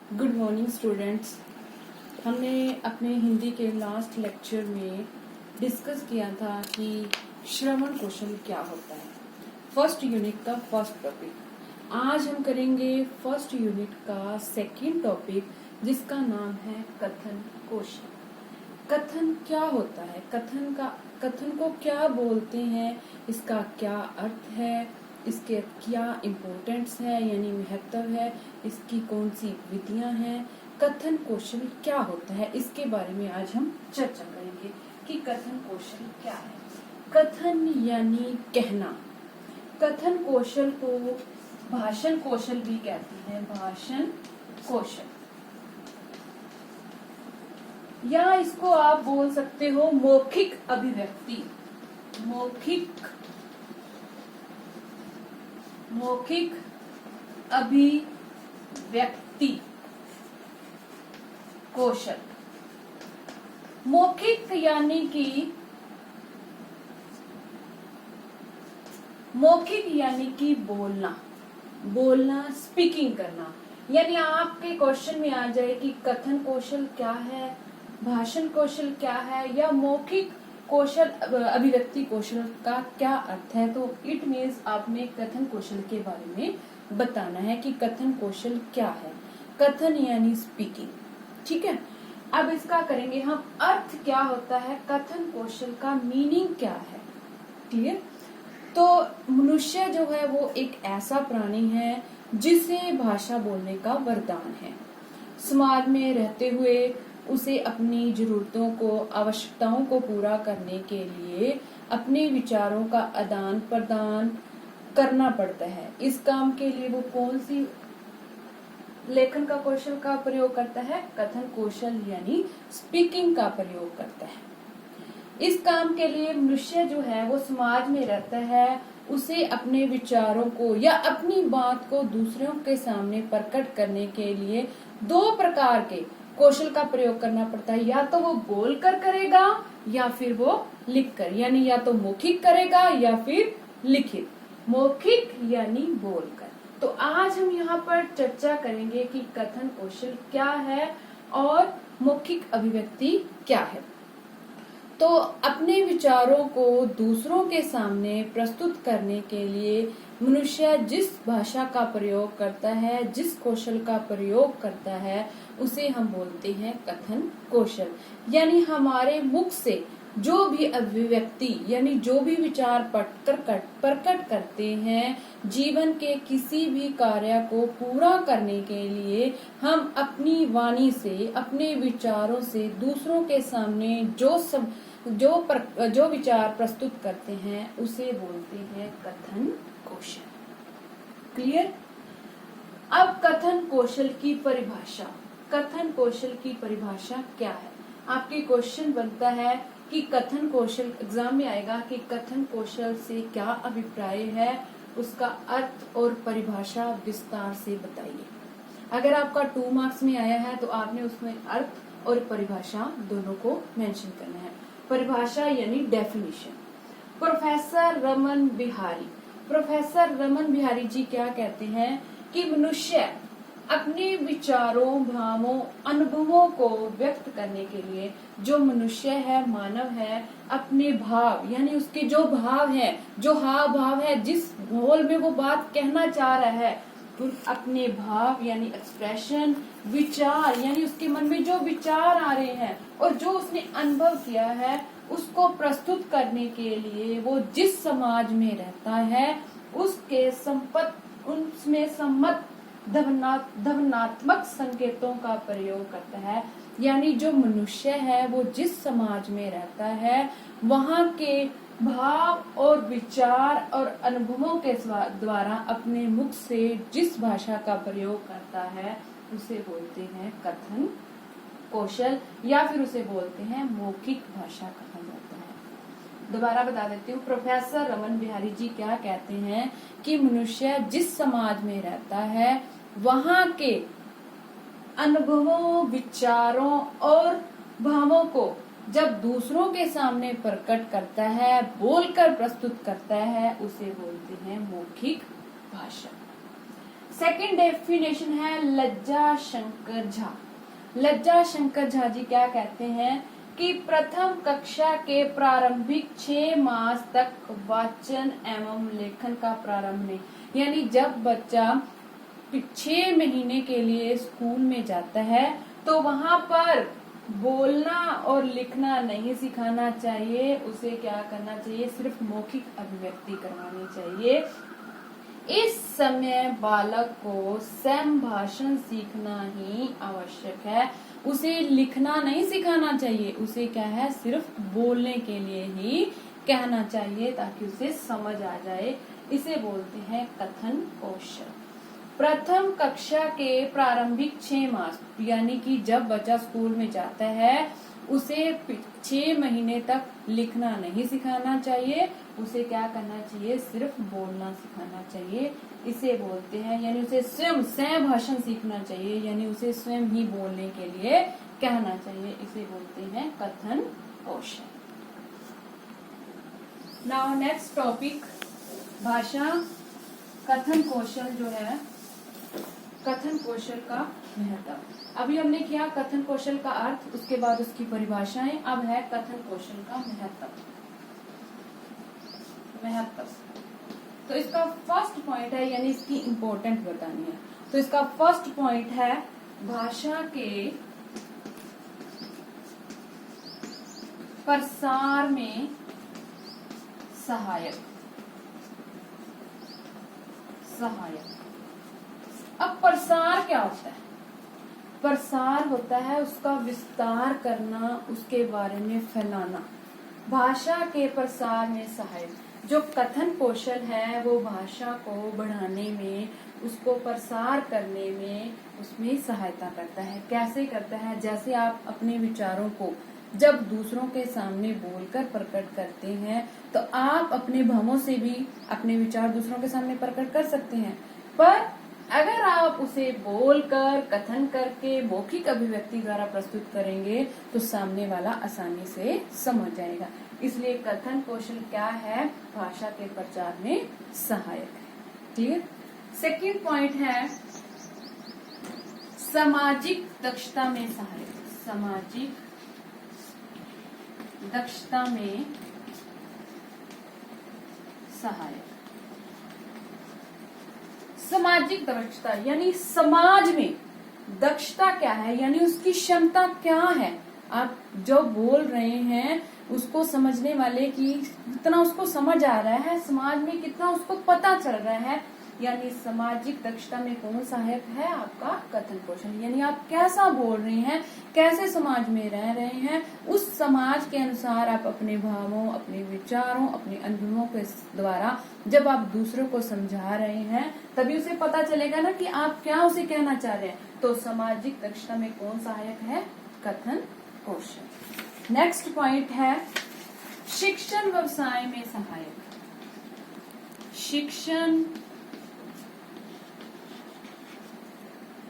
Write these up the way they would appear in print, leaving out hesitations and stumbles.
Good morning students. हमने अपने हिंदी के लास्ट लेक्चर में डिस्कस किया था कि श्रवण कौशल क्या होता है। फर्स्ट यूनिट का फर्स्ट टॉपिक। आज हम करेंगे फर्स्ट यूनिट का सेकंड टॉपिक, जिसका नाम है कथन कौशल। कथन क्या होता है, कथन को क्या बोलते हैं, इसका क्या अर्थ है, इसके क्या इम्पोर्टेंस है यानी महत्व है, इसकी कौन सी विधियां हैं, कथन कौशल क्या होता है, इसके बारे में आज हम चर्चा करेंगे कि कथन कौशल क्या है। कथन यानी कहना। कथन कौशल को भाषण कौशल भी कहते हैं, भाषण कौशल, या इसको आप बोल सकते हो मौखिक अभिव्यक्ति। मौखिक अभिव्यक्ति कौशल। मौखिक यानी कि बोलना, स्पीकिंग करना। यानी आपके क्वेश्चन में आ जाए कि कथन कौशल क्या है, भाषण कौशल क्या है, या मौखिक कौशल अभिव्यक्ति कौशल का क्या अर्थ है, तो इट मीन्स आपने कथन कौशल के बारे में बताना है कि कथन कौशल क्या है। कथन यानी स्पीकिंग, ठीक है। अब इसका करेंगे हम अर्थ क्या होता है, कथन कौशल का मीनिंग क्या है, क्लियर। तो मनुष्य जो है वो एक ऐसा प्राणी है जिसे भाषा बोलने का वरदान है। समाज में रहते हुए उसे अपनी जरूरतों को, आवश्यकताओं को पूरा करने के लिए अपने विचारों का आदान प्रदान करना पड़ता है। इस काम के लिए वो कौन सी लेखन का कौशल का प्रयोग करता है, कथन कौशल यानी स्पीकिंग का प्रयोग करता है। इस काम के लिए मनुष्य जो है वो समाज में रहता है, उसे अपने विचारों को या अपनी बात को दूसरों के सामने प्रकट करने के लिए दो प्रकार के कौशल का प्रयोग करना पड़ता है। या तो वो बोलकर करेगा या फिर वो लिखकर, यानी या तो मौखिक करेगा या फिर लिखित। मौखिक यानी बोलकर। तो आज हम यहाँ पर चर्चा करेंगे कि कथन कौशल क्या है और मौखिक अभिव्यक्ति क्या है। तो अपने विचारों को दूसरों के सामने प्रस्तुत करने के लिए मनुष्य जिस भाषा का प्रयोग करता है, जिस कौशल का प्रयोग करता है, उसे हम बोलते हैं कथन कौशल। यानी हमारे मुख से जो भी अभिव्यक्ति यानी जो भी विचार प्रकट करते हैं, जीवन के किसी भी कार्य को पूरा करने के लिए हम अपनी वाणी से, अपने विचारों से दूसरों के सामने जो विचार प्रस्तुत करते हैं उसे बोलते हैं कथन कौशल, क्लियर। अब कथन कौशल की परिभाषा। कथन कौशल की परिभाषा क्या है, आपके क्वेश्चन बनता है कि कथन कौशल, एग्जाम में आएगा कि कथन कौशल से क्या अभिप्राय है, उसका अर्थ और परिभाषा विस्तार से बताइए। अगर आपका 2 मार्क्स में आया है तो आपने उसमें अर्थ और परिभाषा दोनों को मेंशन करना है। परिभाषा यानी डेफिनेशन। प्रोफेसर रमन बिहारी जी क्या कहते हैं कि मनुष्य अपने विचारों, भावों, अनुभवों को व्यक्त करने के लिए, जो मनुष्य है, मानव है, अपने भाव यानी उसके जो भाव है, जो हाव भाव है, जिस माहौल में वो बात कहना चाह रहा है, अपने भाव यानी एक्सप्रेशन, विचार यानी उसके मन में जो विचार आ रहे हैं और जो उसने अनुभव किया है, उसको प्रस्तुत करने के लिए वो जिस समाज में रहता है उसके उसमें सम्मत ध्वन्यात्मक संकेतों का प्रयोग करता है। यानी जो मनुष्य है वो जिस समाज में रहता है वहाँ के भाव और विचार और अनुभवों के द्वारा अपने मुख से जिस भाषा का प्रयोग करता है उसे बोलते हैं कथन कौशल, या फिर उसे बोलते हैं मौखिक भाषा कहा जाता है। दोबारा बता देती हूँ, प्रोफेसर रमन बिहारी जी क्या कहते हैं कि मनुष्य जिस समाज में रहता है वहाँ के अनुभवों, विचारों और भावों को जब दूसरों के सामने प्रकट करता है, बोलकर प्रस्तुत करता है, उसे बोलते हैं मौखिक भाषा। सेकंड डेफिनेशन है लज्जा शंकर झा। लज्जा शंकर झा जी क्या कहते हैं कि प्रथम कक्षा के प्रारंभिक 6 मास तक वाचन एवं लेखन का प्रारंभ नहीं, यानी जब बच्चा 6 महीने के लिए स्कूल में जाता है तो वहां पर बोलना और लिखना नहीं सिखाना चाहिए, उसे क्या करना चाहिए, सिर्फ मौखिक अभिव्यक्ति करवानी चाहिए। इस समय बालक को संभाषण सीखना ही आवश्यक है, उसे लिखना नहीं सिखाना चाहिए, उसे क्या है सिर्फ बोलने के लिए ही कहना चाहिए ताकि उसे समझ आ जाए। इसे बोलते हैं कथन कौशल। प्रथम कक्षा के प्रारंभिक 6 मास, यानी कि जब बच्चा स्कूल में जाता है उसे 6 महीने तक लिखना नहीं सिखाना चाहिए, उसे क्या करना चाहिए, सिर्फ बोलना सिखाना चाहिए। इसे बोलते हैं, यानी उसे स्वयं भाषण सीखना चाहिए, यानी उसे स्वयं ही बोलने के लिए कहना चाहिए। इसे बोलते हैं कथन कौशल। नाउ नेक्स्ट टॉपिक, भाषा कथन कौशल जो है, कथन कौशल का महत्व। अभी हमने किया कथन कौशल का अर्थ, उसके बाद उसकी परिभाषाएं, अब है कथन कौशल का महत्व। तो इसका फर्स्ट पॉइंट है, यानी इसकी इम्पोर्टेंट बतानी है। तो इसका फर्स्ट पॉइंट है भाषा के प्रसार में सहायक। अब प्रसार क्या होता है? प्रसार होता है उसका विस्तार करना, उसके बारे में फैलाना। भाषा के प्रसार में सहायक। जो कथन कौशल है वो भाषा को बढ़ाने में, उसको प्रसार करने में, उसमें सहायता करता है। कैसे करता है? जैसे आप अपने विचारों को जब दूसरों के सामने बोलकर प्रकट करते हैं तो आप अपने भावों से भी अपने विचार दूसरों के सामने प्रकट कर सकते हैं, पर अगर आप उसे बोलकर, कथन करके, मौखिक अभिव्यक्ति द्वारा प्रस्तुत करेंगे तो सामने वाला आसानी से समझ जाएगा। इसलिए कथन कौशल क्या है? भाषा के प्रचार में सहायक है। ठीक है। सेकंड पॉइंट है सामाजिक दक्षता में सहायक। सामाजिक दक्षता में सहायक। सामाजिक दक्षता यानी समाज में दक्षता क्या है, यानी उसकी क्षमता क्या है। आप जो बोल रहे हैं उसको समझने वाले की कितना उसको समझ आ रहा है, समाज में कितना उसको पता चल रहा है, यानी सामाजिक दक्षता में कौन सहायक है? आपका कथन कौशल। यानी आप कैसा बोल रहे हैं, कैसे समाज में रह रहे हैं, उस समाज के अनुसार आप अपने भावों, अपने विचारों, अपने अनुभवों के द्वारा जब आप दूसरों को समझा रहे हैं तभी उसे पता चलेगा ना कि आप क्या उसे कहना चाह रहे हैं। तो सामाजिक दक्षता में कौन सहायक है? कथन कौशल। नेक्स्ट पॉइंट है शिक्षण व्यवसाय में सहायक। शिक्षण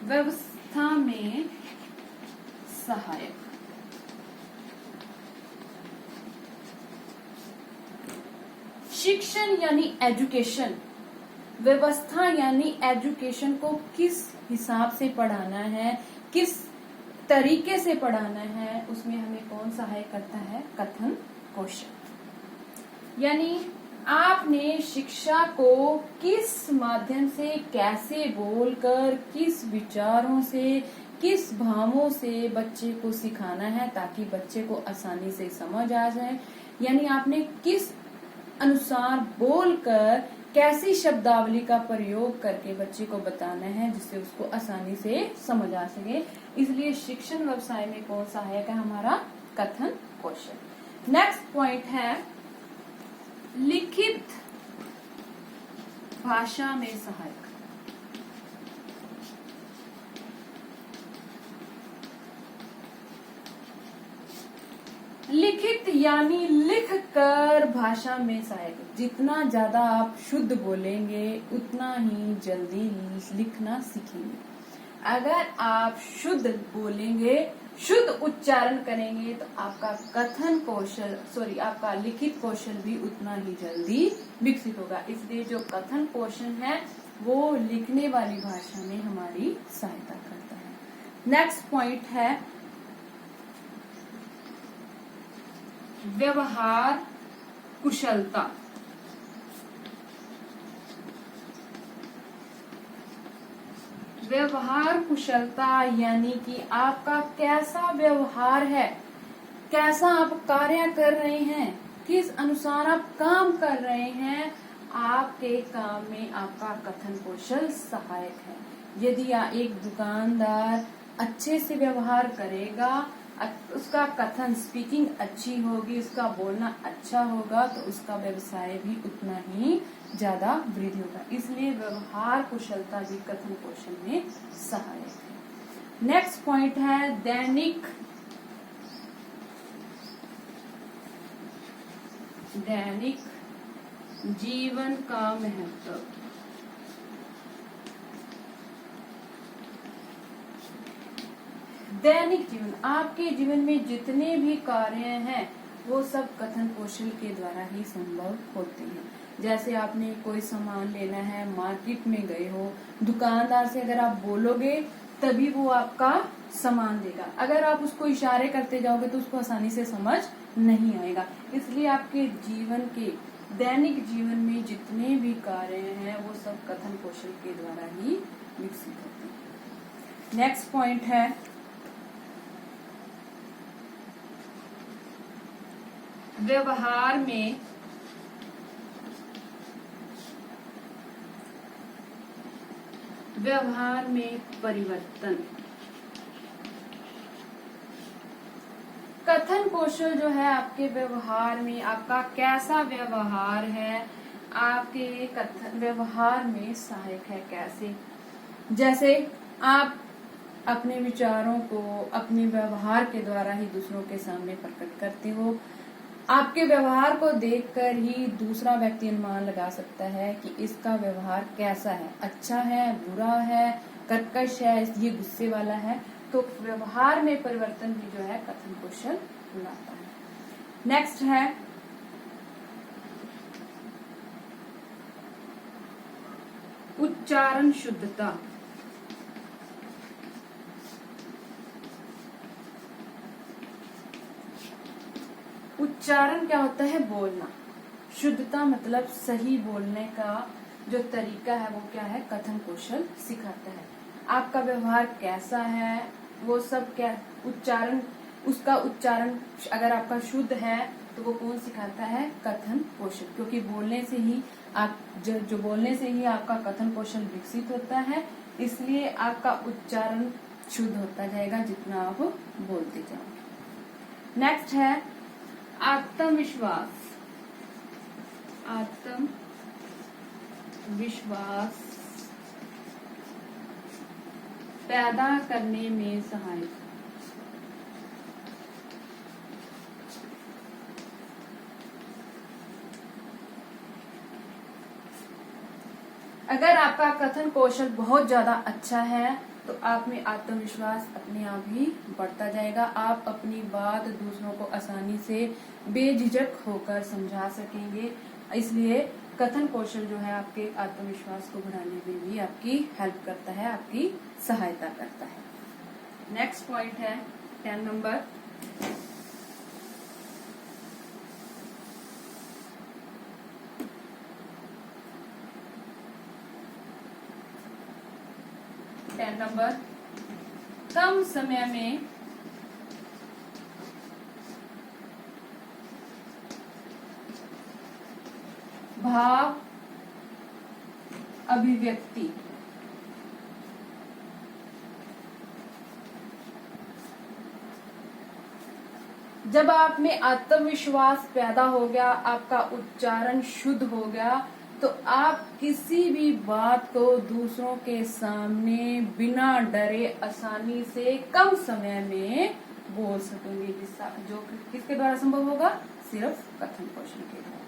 व्यवस्था में सहायक। शिक्षण यानी एजुकेशन, व्यवस्था यानी एजुकेशन को किस हिसाब से पढ़ाना है, किस तरीके से पढ़ाना है, उसमें हमें कौन सहायक करता है? कथन कौशल। यानी आपने शिक्षा को किस माध्यम से, कैसे बोलकर, किस विचारों से, किस भावों से बच्चे को सिखाना है ताकि बच्चे को आसानी से समझ आ जाए। यानी आपने किस अनुसार बोलकर, कैसी शब्दावली का प्रयोग करके बच्चे को बताना है जिससे उसको आसानी से समझ आ सके। इसलिए शिक्षण व्यवसाय में कौन सहायक है? हमारा कथन कौशल। नेक्स्ट पॉइंट है लिखित भाषा में सहायक। लिखित यानी लिख कर भाषा में सहायक। जितना ज्यादा आप शुद्ध बोलेंगे उतना ही जल्दी लिखना सीखेंगे। अगर आप शुद्ध बोलेंगे, शुद्ध उच्चारण करेंगे तो आपका कथन कौशल आपका लिखित कौशल भी उतना ही जल्दी विकसित होगा। इसलिए जो कथन कौशल है वो लिखने वाली भाषा में हमारी सहायता करता है। नेक्स्ट पॉइंट है व्यवहार कुशलता। व्यवहार कुशलता यानी कि आपका कैसा व्यवहार है, कैसा आप कार्य कर रहे हैं, किस अनुसार आप काम कर रहे हैं, आपके काम में आपका कथन कौशल सहायक है। यदि एक दुकानदार अच्छे से व्यवहार करेगा, उसका कथन स्पीकिंग अच्छी होगी, उसका बोलना अच्छा होगा, तो उसका व्यवसाय भी उतना ही ज्यादा वृद्धि होगा। इसलिए व्यवहार कुशलता भी कथन कौशल में सहायक है। नेक्स्ट पॉइंट है दैनिक जीवन का महत्व। दैनिक जीवन, आपके जीवन में जितने भी कार्य हैं वो सब कथन कौशल के द्वारा ही संभव होते हैं। जैसे आपने कोई सामान लेना है, मार्केट में गए हो, दुकानदार से अगर आप बोलोगे तभी वो आपका सामान देगा। अगर आप उसको इशारे करते जाओगे तो उसको आसानी से समझ नहीं आएगा। इसलिए आपके जीवन के दैनिक जीवन में जितने भी कार्य हैं वो सब कथन कौशल के द्वारा ही विकसित होते हैं। नेक्स्ट पॉइंट है व्यवहार में परिवर्तन। कथन कौशल जो है आपके व्यवहार में, आपका कैसा व्यवहार है, आपके कथन व्यवहार में सहायक है। कैसे? जैसे आप अपने विचारों को अपने व्यवहार के द्वारा ही दूसरों के सामने प्रकट करते हो। आपके व्यवहार को देखकर ही दूसरा व्यक्ति अनुमान लगा सकता है कि इसका व्यवहार कैसा है, अच्छा है, बुरा है, कर्कश है, ये गुस्से वाला है। तो व्यवहार में परिवर्तन भी जो है कथन कौशल लाता है। नेक्स्ट है उच्चारण शुद्धता। उच्चारण क्या होता है? बोलना। शुद्धता मतलब सही बोलने का जो तरीका है वो क्या है? कथन कौशल सिखाता है। आपका व्यवहार कैसा है वो सब क्या उच्चारण, उसका उच्चारण अगर आपका शुद्ध है तो वो कौन सिखाता है? कथन कौशल। क्योंकि बोलने से ही आप जो बोलने से ही आपका कथन कौशल विकसित होता है, इसलिए आपका उच्चारण शुद्ध होता जाएगा जितना आप बोलते जाओगे। नेक्स्ट है आत्मविश्वास। आत्मविश्वास पैदा करने में सहायक। अगर आपका कथन कौशल बहुत ज्यादा अच्छा है तो आप में आत्मविश्वास अपने आप ही बढ़ता जाएगा। आप अपनी बात दूसरों को आसानी से बेझिझक होकर समझा सकेंगे। इसलिए कथन कौशल जो है आपके आत्मविश्वास को बढ़ाने में भी आपकी हेल्प करता है, आपकी सहायता करता है। नेक्स्ट पॉइंट है 10 नंबर कम समय में भाव अभिव्यक्ति। जब आप में आत्मविश्वास पैदा हो गया, आपका उच्चारण शुद्ध हो गया, तो आप किसी भी बात को दूसरों के सामने बिना डरे आसानी से कम समय में बोल सकेंगे। जो किसके द्वारा संभव होगा? सिर्फ कथन कौशल के द्वारा।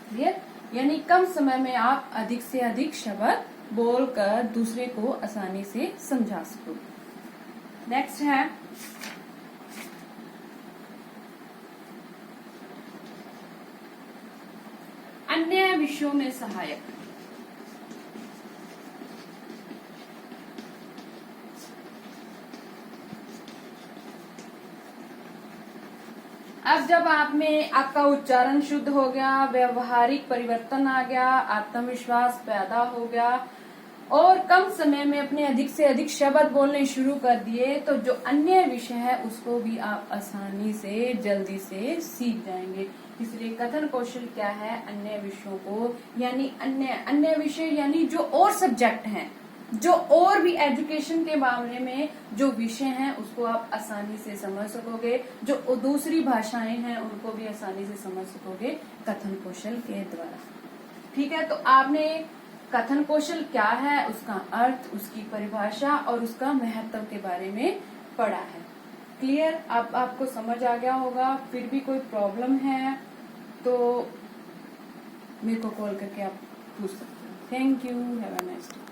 क्लियर? यानी कम समय में आप अधिक से अधिक शब्द बोलकर दूसरे को आसानी से समझा सकोगे। नेक्स्ट है अन्य विषयों में सहायक। अब जब आप में आपका उच्चारण शुद्ध हो गया, व्यवहारिक परिवर्तन आ गया, आत्मविश्वास पैदा हो गया और कम समय में अपने अधिक से अधिक शब्द बोलने शुरू कर दिए, तो जो अन्य विषय है उसको भी आप आसानी से जल्दी से सीख जाएंगे। इसलिए कथन कौशल क्या है, अन्य विषयों को यानी अन्य विषय यानी जो और सब्जेक्ट हैं, जो और भी एजुकेशन के मामले में जो विषय हैं उसको आप आसानी से समझ सकोगे, जो दूसरी भाषाएं हैं उनको भी आसानी से समझ सकोगे कथन कौशल के द्वारा। ठीक है, तो आपने कथन कौशल क्या है, उसका अर्थ, उसकी परिभाषा और उसका महत्व के बारे में पढ़ा है। क्लियर? अब आपको समझ आ गया होगा। फिर भी कोई प्रॉब्लम है तो मेरे को कॉल करके आप पूछ सकते हो। Thank you, have a nice day.